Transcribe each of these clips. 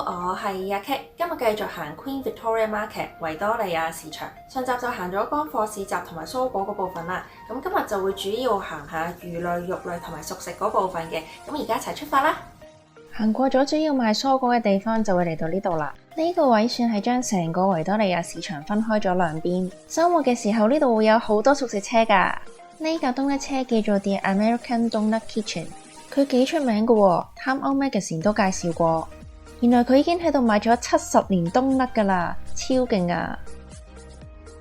我係阿 Kate，今日繼續行 Queen Victoria Market 維多利亞市場。上集就行咗乾貨市集同埋蔬果嗰部分啦，咁今日就會主要行下魚類、肉類同埋熟食嗰部分嘅。咁而家一齊出發啦！行過咗主要賣蔬果嘅地方，就會嚟到呢度啦。呢個位算係將成個維多利亞市場分開咗兩邊。週末嘅時候，呢度會有好多熟食車㗎。呢架冬甩車叫做 The American Donut Kitchen， 佢幾出名㗎喎，Time Out Magazine 都介紹過。原來佢已經喺度賣咗70年冬甩㗎啦，超勁啊！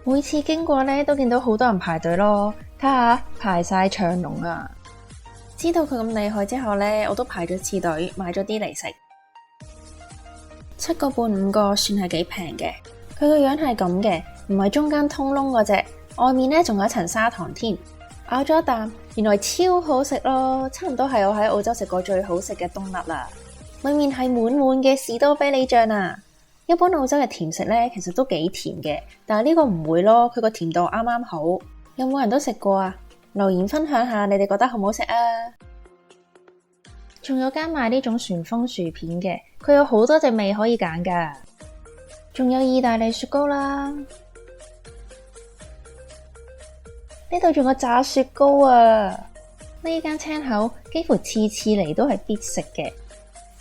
每次經過呢，都見到好多人排隊咯，睇下排晒長龍啊！知道佢咁厲害之後呢，我都排咗次隊，買咗啲嚟食。7個半5個算係幾平嘅。佢個樣係咁嘅，唔係中間通窿嗰隻，外面呢仲有一層砂糖添。咬咗一啖，原來超好食咯，差唔多係我喺澳洲食過最好食嘅冬甩啦。裏面係滿滿嘅士多啤梨醬啊！一般澳洲嘅甜食呢，其實都幾甜嘅，但係呢個唔會咯，佢個甜度啱啱好。有冇人都食過啊？留言分享下你哋覺得好唔好食啊？仲有間賣呢種旋風薯片嘅，佢有好多隻味可以揀㗎。仲有意大利雪糕啦，呢度仲有炸雪糕啊！呢間青口幾乎次次嚟都係必食嘅。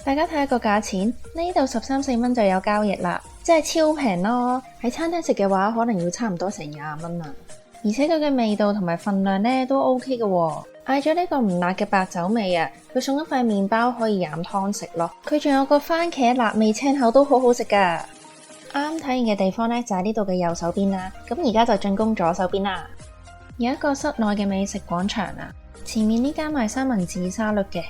大家睇下個價錢，呢度13、14蚊就有交易啦，真係超平咯！喺餐廳食嘅話，可能要差唔多成20蚊啊！而且佢嘅味道同埋份量呢都 OK 嘅喎。嗌咗呢個唔辣嘅白酒味啊，佢送一塊麵包可以飲湯食咯。佢仲有個番茄辣味青口都好好食㗎。啱睇完嘅地方呢，就喺呢度嘅右手邊啦。咁而家就進攻左手邊啦。有一個室內嘅美食廣場啊，前面呢間賣三文治沙律嘅。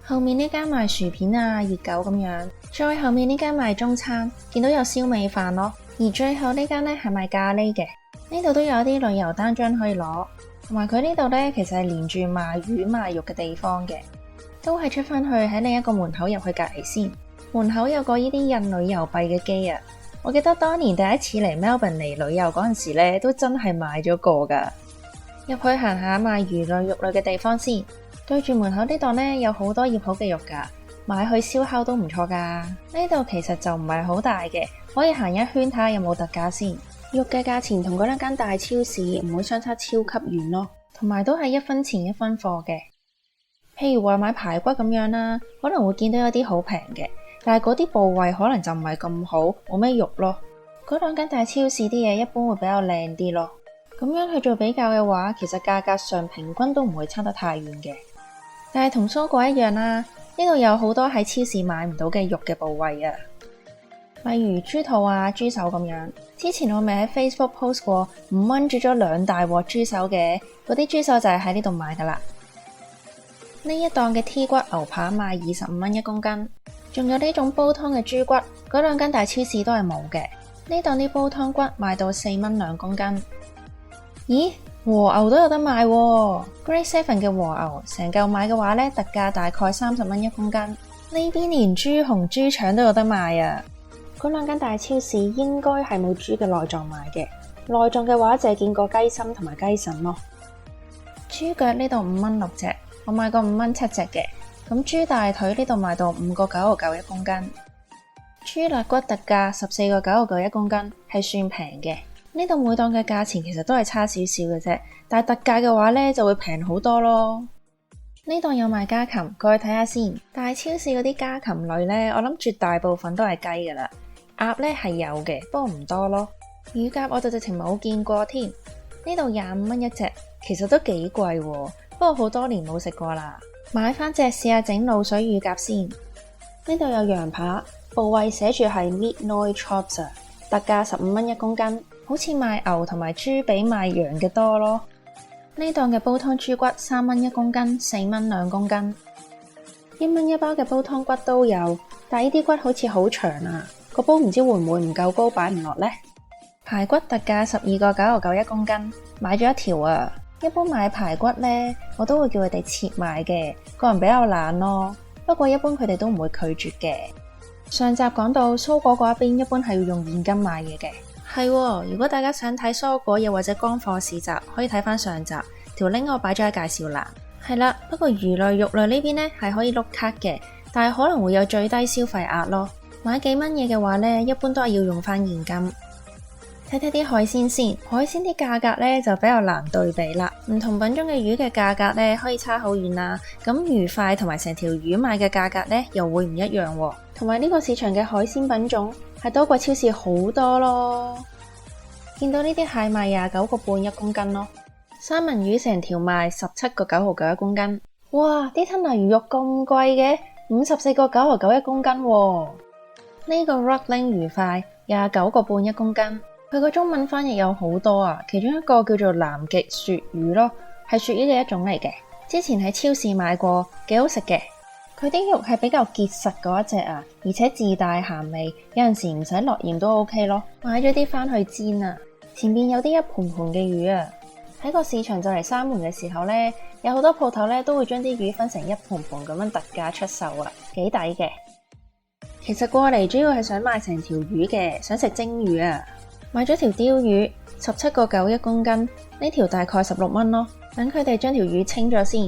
後面呢間賣薯片啊、熱狗咁樣，再後面呢間賣中餐，見到有燒味飯咯。而最後呢間呢係賣咖喱嘅，呢度都有啲旅遊單張可以攞，同埋佢呢度呢其實係連住賣魚賣肉嘅地方嘅，都係出返去喺另一個門口入去隔離先。門口有個呢啲印旅遊幣嘅機啊，我記得當年第一次嚟 Melbourne 嚟旅遊嗰陣時呢，都真係買咗個㗎。入去行下賣魚類、肉類嘅地方先。對住門口呢度呢，有好多醃好嘅肉㗎，買去燒烤都唔錯㗎。呢度其實就唔係好大嘅，可以行一圈睇下有冇特價先。肉嘅價錢同嗰兩間大超市唔會相差超級遠咯，同埋都係1分錢1分貨嘅。譬如話買排骨咁樣啦，可能會見到有啲好平嘅，但係嗰啲部位可能就唔係咁好，冇咩肉咯。嗰兩間大超市啲嘢一般會比較靚啲咯。咁樣去做比較嘅話，其實價格上平均都唔會差得太遠嘅。但係同蔬果一樣啦，呢度有好多喺超市買唔到嘅肉嘅部位啊，例如豬肚啊、豬手咁樣。之前我咪喺 Facebook post 過5蚊煮咗2大鑊豬手嘅，嗰啲豬手就係喺呢度買噶啦。呢一檔嘅 T 骨牛扒賣25蚊1公斤，仲有呢種煲湯嘅豬骨，嗰兩間大超市都係冇嘅。呢檔啲煲湯骨賣到4蚊2公斤。咦？和牛都有得賣喎，Grade 7嘅和牛成嚿買嘅話呢，特價大概30蚊1公斤。呢邊連豬紅豬腸都有得賣啊！嗰兩間大超市應該係冇豬嘅內臟賣嘅，內臟嘅話就係見過雞心同埋雞腎咯。豬腳呢度5蚊6隻，我買過5蚊7隻嘅。咁豬大腿呢度賣到5個9毫91公斤。豬肋骨特價14個9毫91公斤，係算平嘅。呢度每檔嘅價錢其實都係差少少嘅啫，但係特價嘅話呢就會平好多咯。呢檔有賣家禽，過去睇下先。大超市嗰啲家禽類呢，我諗絕大部分都係雞噶啦。鴨呢係有嘅，不過唔多咯。乳鴿我就直情冇見過添。呢度25蚊一隻，其實都幾貴喎，不過好多年冇食過啦。買翻隻試下整滷水乳鴿先。呢度有羊扒，部位寫住係 Meat Loin Chops， 特價15蚊1公斤。好似賣牛同埋豬比賣羊嘅多咯。呢檔嘅煲湯豬骨3蚊1公斤，4蚊2公斤。1蚊一包嘅煲湯骨都有，但係呢啲骨好似好長啊，個煲唔知會唔會唔夠高擺唔落呢？排骨特價12個9毫91公斤，買咗1條啊。一般買排骨呢，我都會叫佢哋切埋嘅，個人比較懶咯。不過一般佢哋都唔會拒絕嘅。上集講到蔬果嗰一邊一般係要用現金買嘢嘅。係喎，如果大家想睇蔬果又或者乾貨市集，可以睇翻上集，條 link 我擺咗喺介紹欄。係啦，不過魚類、肉類呢邊呢係可以碌卡嘅，但係可能會有最低消費額咯。買幾蚊嘢嘅話呢，一般都係要用返現金。睇睇啲海鮮先，海鮮啲價格呢就比較難對比啦。唔同品種嘅魚嘅價格呢可以差好遠啦。咁魚塊同埋成條魚賣嘅價格呢又會唔一樣喎。同埋呢個市場嘅海鮮品種係多過超市好多咯。見到呢啲蟹賣29.5一公斤咯，三文魚成條賣17.999一公斤。哇！啲吞拿魚肉咁貴嘅，54.999一公斤喎。呢個 Rutling 魚塊29.5一公斤。佢個中文翻譯有好多啊，其中一個叫做南極鱈魚咯，係鱈魚嘅一種嚟嘅。之前喺超市買過，幾好食嘅。佢啲肉係比較結實嗰一隻啊，而且自帶鹹味，有陣時唔使落鹽都 OK 咯。買咗啲翻去煎啊。前面有啲一盤盤嘅魚啊。喺個市場就嚟閂門嘅時候呢，有好多鋪頭呢都會將啲魚分成一盤盤咁樣特價出售啊，幾抵嘅。其實過嚟主要係想買成條魚嘅，想食蒸魚啊。買咗條鯛魚17.9一公斤，呢條大概16蚊咯。等佢哋將條魚清咗先。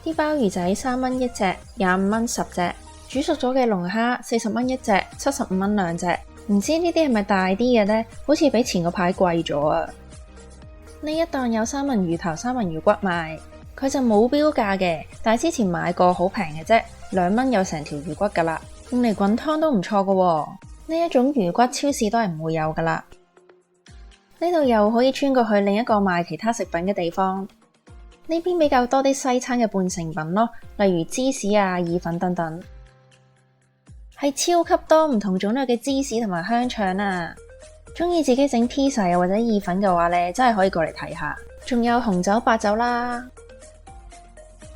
啲鮑魚仔3蚊一隻，25蚊10隻。煮熟咗嘅龍蝦40蚊一隻，75蚊兩隻。唔知呢啲係咪大啲嘅呢？好似比前個排貴咗啊！呢一檔有三文魚頭、三文魚骨賣，佢就冇標價嘅，但係之前買過好平嘅啫，2蚊有成條魚骨噶啦，用嚟滾湯都唔錯噶喎。呢一種魚骨超市都係唔會有噶啦。呢度又可以穿過去另一個賣其他食品嘅地方。呢邊比較多啲西餐嘅半成品咯，例如芝士啊、意粉等等，係超級多唔同種類嘅芝士同埋香腸啊！中意自己整披薩又或者意粉嘅話呢，真係可以過嚟睇下。仲有紅酒、白酒啦。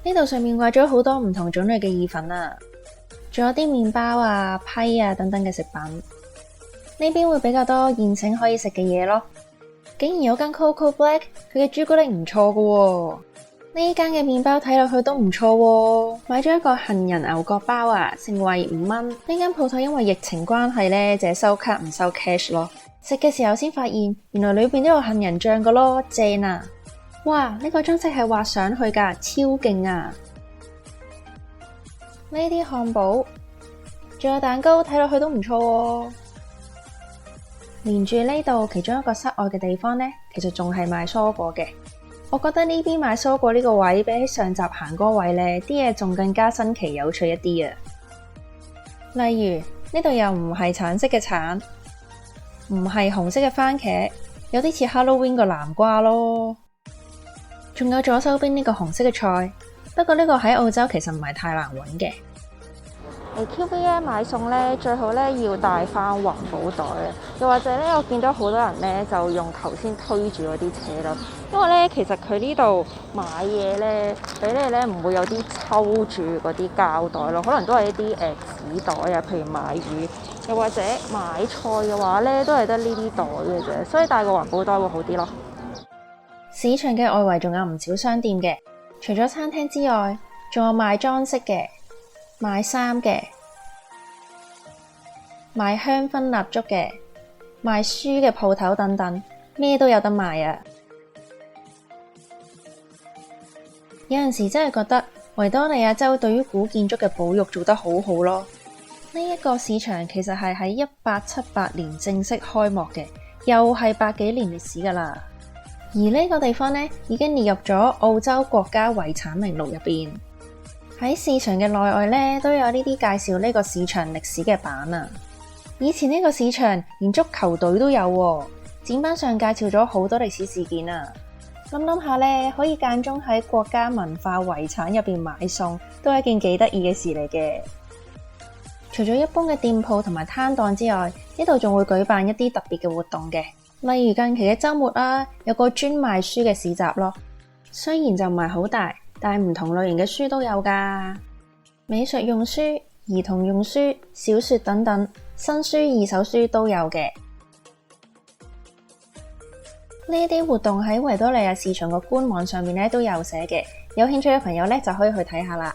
呢度上面掛咗好多唔同種類嘅意粉啊！仲有啲麵包啊、批啊等等嘅食品。呢邊會比較多現成可以食嘅嘢咯。竟然有間 Coco Black， 佢嘅朱古力唔錯㗎喎。呢間嘅麵包睇落去都唔錯喎。買咗一個杏仁牛角包啊，盛惠5蚊。呢間鋪頭因為疫情關係呢，淨係收卡唔收 cash 咯。食嘅時候先發現，原來裏邊都有杏仁醬㗎咯，正啊！哇，呢個裝飾係畫上去㗎，超勁啊！呢啲漢堡，仲有蛋糕，睇落去都唔錯喎。連住呢度其中一個室外嘅地方呢，其實仲係賣蔬果嘅。我覺得呢邊賣蔬果呢個位比起上集行嗰位呢，啲嘢仲更加新奇有趣一啲啊！例如呢度又唔係橙色嘅橙，唔係紅色嘅番茄，有啲似 Halloween 個南瓜咯。仲有左手邊呢個紅色嘅菜，不過呢個喺澳洲其實唔係太難揾嘅。嚟 QVM 買餸呢，最好呢要帶翻環保袋啊！又或者呢，我見到好多人呢就用頭先推住嗰啲車咯。因為呢，其實佢呢度買嘢呢，俾你呢唔會有啲抽住嗰啲膠袋咯，可能都係一啲紙袋啊，譬如買魚，又或者買菜嘅話呢，都係得呢啲袋嘅啫，所以帶個環保袋會好啲咯。市場嘅外圍仲有唔少商店嘅，除咗餐廳之外，仲有賣裝飾嘅、賣衫嘅、賣香薰蠟燭嘅、賣書嘅鋪頭等等，咩都有得賣啊！有陣時真係覺得維多利亞州對於古建築嘅保育做得好好咯。呢一個市場其實係喺1878年正式開幕嘅，又係100幾年歷史噶啦。而呢個地方呢，已經列入咗澳洲國家遺產名錄入邊。喺市場嘅內外呢，都有呢啲介紹呢個市場歷史嘅版啊。以前呢個市場連足球隊都有喎，展板上介紹咗好多歷史事件啊。諗下呢，可以間中喺國家文化遺產入邊買餸，都係一件幾得意嘅事嚟嘅。除咗一般嘅店鋪同埋攤檔之外，呢度仲會舉辦一啲特別嘅活動嘅，例如近期嘅週末啊，有個專賣書嘅市集咯。雖然就唔係好大，但係唔同類型嘅書都有㗎，美術用書、兒童用書、小說等等，新書、二手書都有嘅。呢啲活動喺維多利亞市場個官網上面咧都有寫嘅，有興趣嘅朋友咧就可以去睇下啦。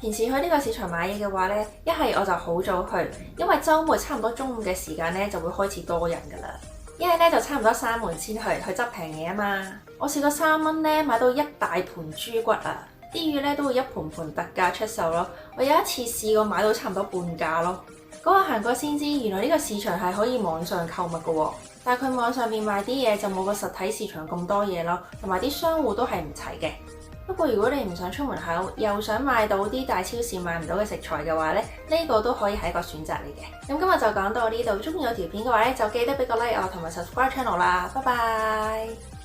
平時去呢個市場買嘢嘅話呢，一係我就好早去，因為週末差唔多中午嘅時間呢就會開始多人㗎啦。一係呢就差唔多閂門先去執平嘢啊嘛。我試過3蚊呢買到一大盤豬骨啊，啲魚呢都會一盤盤特價出售咯。我有一次試過買到差唔多半價咯。嗰日行過先知，原來呢個市場係可以網上購物嘅喎，但係佢網上面賣啲嘢就冇個實體市場咁多嘢咯，同埋啲商戶都係唔齊嘅。不過如果你唔想出門口，又想買到啲大超市買唔到嘅食材嘅話咧，呢個都可以係一個選擇嚟嘅。咁今日就講到呢度，中意我條片嘅話咧，就記得俾個 like 我同埋 subscribe channel 啦，拜拜。